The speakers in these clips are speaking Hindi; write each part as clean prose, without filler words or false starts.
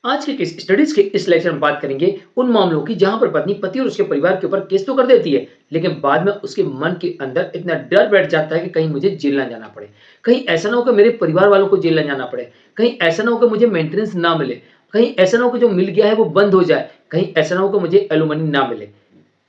आज के केस स्टडीज के इस लेक्चर में बात करेंगे उन मामलों की जहां पर पत्नी पति और उसके परिवार के ऊपर केस तो कर देती है, लेकिन बाद में उसके मन के अंदर इतना डर बैठ जाता है कि कहीं मुझे जेल ना जाना पड़े, कहीं ऐसा ना हो कि मेरे परिवार वालों को जेल ना जाना पड़े, कहीं ऐसा ना हो कि मुझे मेंटेनेंस ना मिले, कहीं ऐसा ना हो कि जो मिल गया है वो बंद हो जाए, कहीं ऐसा ना हो कि मुझे एलुमनी ना मिले।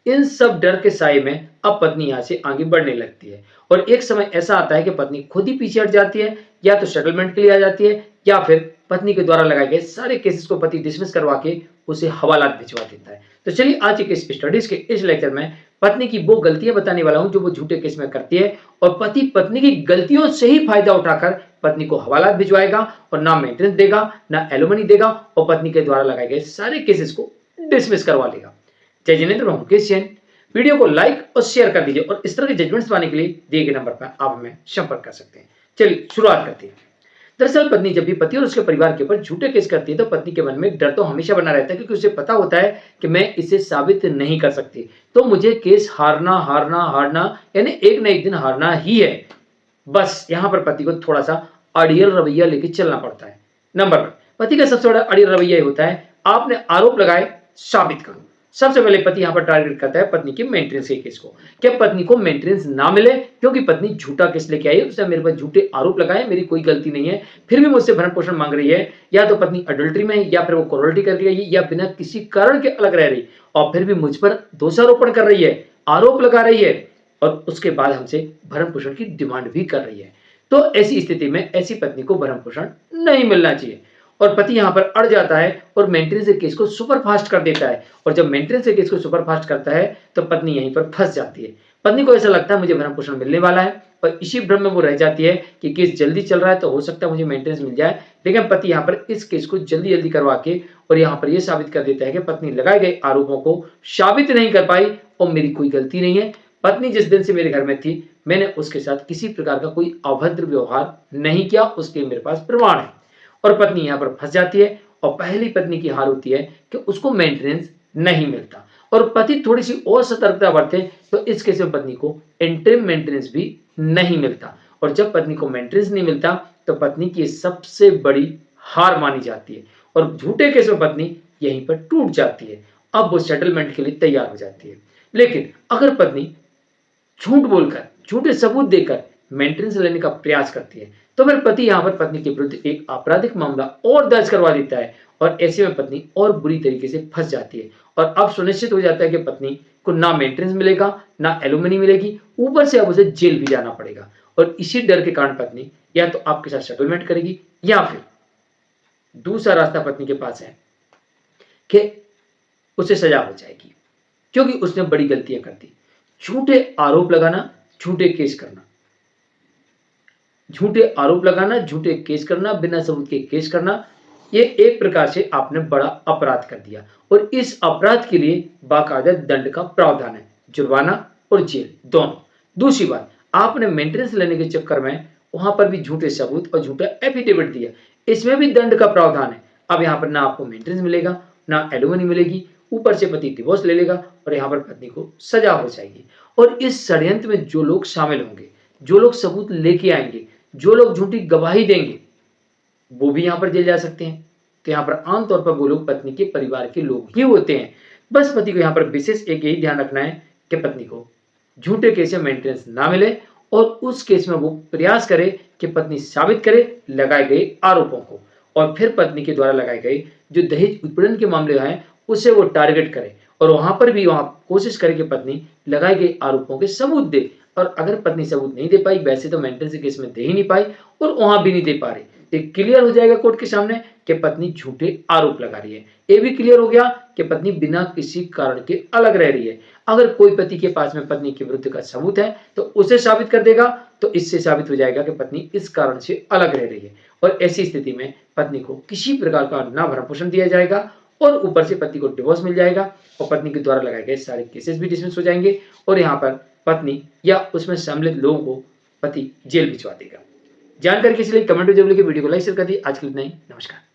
इन सब डर के साए में अब पत्नी यहाँ से आगे बढ़ने लगती है और एक समय ऐसा आता है कि पत्नी खुद ही पीछे हट जाती है, या तो सेटलमेंट के लिए आ जाती है, या फिर पत्नी के द्वारा लगाए गए सारे केसेस को पति डिसमिस करवा के उसे हवालात भिजवा देता है। तो चलिए आज के इस स्टडीज के इस लेक्चर में पत्नी की वो गलतियां बताने वाला हूं जो वो झूठे केस में करती है, और पति पत्नी की गलतियों से ही फायदा उठाकर पत्नी को हवालात भिजवाएगा और ना मेंटेनेंस देगा, ना एलुमनी देगा, और पत्नी के द्वारा लगाए गए सारे केसेस को डिसमिस करवा लेगा। जय जिनेंद्र, मैं मुकेश जैन। वीडियो को लाइक और शेयर कर दीजिए और इस तरह के जजमेंट्स पाने के लिए दिए गए नंबर पर आप हमें संपर्क कर सकते हैं। चलिए शुरुआत करते हैं। दरअसल पत्नी जब भी पति और उसके परिवार के ऊपर झूठे केस करती है तो पत्नी के मन में एक डर तो हमेशा बना रहता है, क्योंकि उसे पता होता है कि मैं इसे साबित नहीं कर सकती, तो मुझे केस हारना हारना हारना यानी एक न एक दिन हारना ही है। बस यहाँ पर पति को थोड़ा सा अड़ियल रवैया लेके चलना पड़ता है। नंबर वन, पति का सबसे बड़ा अड़ियल रवैया होता है आपने आरोप लगाए, साबित करो। सबसे पहले पति यहाँ पर टारगेट करता है पत्नी के मेंटेनेंस के केस को। क्या पत्नी को मेंटेनेंस ना मिले क्योंकि पत्नी झूठा केस लेके आई है, उसने मेरे पर झूठे आरोप लगाए, मेरी कोई गलती नहीं है, फिर भी मुझसे भरण पोषण मांग रही है। या तो पत्नी अडल्ट्री में है, या फिर वो क्रूरल्टी कर रही है, या बिना किसी कारण के अलग रह रही और फिर भी मुझ पर दोषारोपण कर रही है, आरोप लगा रही है, और उसके बाद हमसे भरण पोषण की डिमांड भी कर रही है। तो ऐसी स्थिति में ऐसी पत्नी को भरण पोषण नहीं मिलना चाहिए, और पति यहाँ पर अड़ जाता है और मेंटेनेंस के केस को सुपर फास्ट कर देता है। और जब मेंटेनेंस के केस को सुपर फास्ट करता है तो पत्नी यहीं पर फंस जाती है। पत्नी को ऐसा लगता है मुझे भरण पोषण मिलने वाला है, और इसी भ्रम में वो रह जाती है कि केस जल्दी चल रहा है तो हो सकता है मुझे मेंटेनेंस मिल जाए। लेकिन पति यहाँ पर इस केस को जल्दी जल्दी करवा के और यहाँ पर यह साबित कर देता है कि पत्नी लगाए गए आरोपों को साबित नहीं कर पाई और मेरी कोई गलती नहीं है। पत्नी जिस दिन से मेरे घर में थी मैंने उसके साथ किसी प्रकार का कोई अभद्र व्यवहार नहीं किया, उसके मेरे पास प्रमाण है। और पत्नी यहाँ पर फंस जाती है और पहली पत्नी की हार होती है कि उसको मेंटेनेंस नहीं मिलता, और पति थोड़ी सी और सतर्कता बरते तो इस केस में पत्नी को इंटरिम मेंटेनेंस भी नहीं मिलता, और जब पत्नी को मेंटेनेंस नहीं मिलता तो पत्नी की सबसे बड़ी हार मानी जाती है, और झूठे केस में पत्नी यहीं पर टूट जाती है। अब वो सेटलमेंट के लिए तैयार हो जाती है। लेकिन अगर पत्नी झूठ बोलकर, झूठे सबूत देकर मेंटेनेंस लेने का प्रयास करती है तो फिर पति यहाँ पर पत्नी के विरुद्ध एक आपराधिक मामला और दर्ज करवा देता है, और ऐसे में पत्नी और बुरी तरीके से फंस जाती है। और अब सुनिश्चित हो जाता है कि पत्नी को ना मेंटेनेंस मिलेगा, ना एलुमनी मिलेगी, ऊपर से अब उसे जेल भी जाना पड़ेगा। और इसी डर के कारण पत्नी या तो आपके साथ सेटलमेंट करेगी, या फिर दूसरा रास्ता पत्नी के पास है कि उसे सजा हो जाएगी, क्योंकि उसने बड़ी गलतियां कर दी। झूठे आरोप लगाना, झूठे केस करना, झूठे आरोप लगाना, झूठे केस करना, बिना सबूत के केस करना, ये एक प्रकार से आपने बड़ा अपराध कर दिया, और इस अपराध के लिए बाकायदा दंड का प्रावधान है, जुर्माना और जेल दोनों। दूसरी बात, आपने मेंटेनेंस लेने के चक्कर में वहां पर भी झूठे सबूत और झूठा एफिडेविट दिया, इसमें भी दंड का प्रावधान है। अब यहाँ पर ना आपको मेंटेनेंस मिलेगा, ना एलुमनी मिलेगी, ऊपर से पति डिवोर्स ले लेगा, और यहाँ पर पत्नी को सजा हो जाएगी। और इस षड्यंत्र में जो लोग शामिल होंगे, जो लोग सबूत लेके आएंगे, जो लोग झूठी गवाही देंगे, वो भी यहाँ पर जेल जा सकते हैं। तो यहाँ पर आमतौर पर वो लोग पत्नी के परिवार के लोग ही होते हैं। बस पति को यहाँ पर विशेष एक यही ध्यान रखना है कि पत्नी को झूठे केस में मेंटेनेंस ना मिले, और उस केस में वो प्रयास करे कि पत्नी साबित करे लगाए गए आरोपों को, और फिर पत्नी के द्वारा लगाए गए जो दहेज उत्पीड़न के मामले हैं उसे वो टारगेट करे, और वहां पर भी वहां कोशिश करे कि पत्नी लगाए गए आरोपों के सबूत दे। और अगर पत्नी सबूत नहीं दे पाई, वैसे तो मेंटेनेंस केस में दे ही नहीं पाई और वहां भी नहीं दे पा रही, तो क्लियर हो जाएगा कोर्ट के सामने कि पत्नी झूठे आरोप लगा रही है। ये भी क्लियर हो गया कि पत्नी बिना किसी कारण के अलग रह रही है। अगर कोई पति के पास में पत्नी के विरुद्ध का सबूत है तो उसे साबित कर देगा, तो इससे साबित हो जाएगा कि पत्नी इस कारण से अलग रह रही है, और ऐसी स्थिति में पत्नी को किसी प्रकार का ना भरण पोषण दिया जाएगा, और ऊपर से पति को डिवोर्स मिल जाएगा, और पत्नी के द्वारा लगाए गए सारे केसेस भी डिसमिस हो जाएंगे, और यहाँ पर पत्नी या उसमें सम्मिलित लोगों को पति जेल भिजवा देगा। जानकारी के लिए कमेंट में जरूर लिखिए, वीडियो को लाइक शेयर कर दिए। आज के लिए इतना ही, नमस्कार।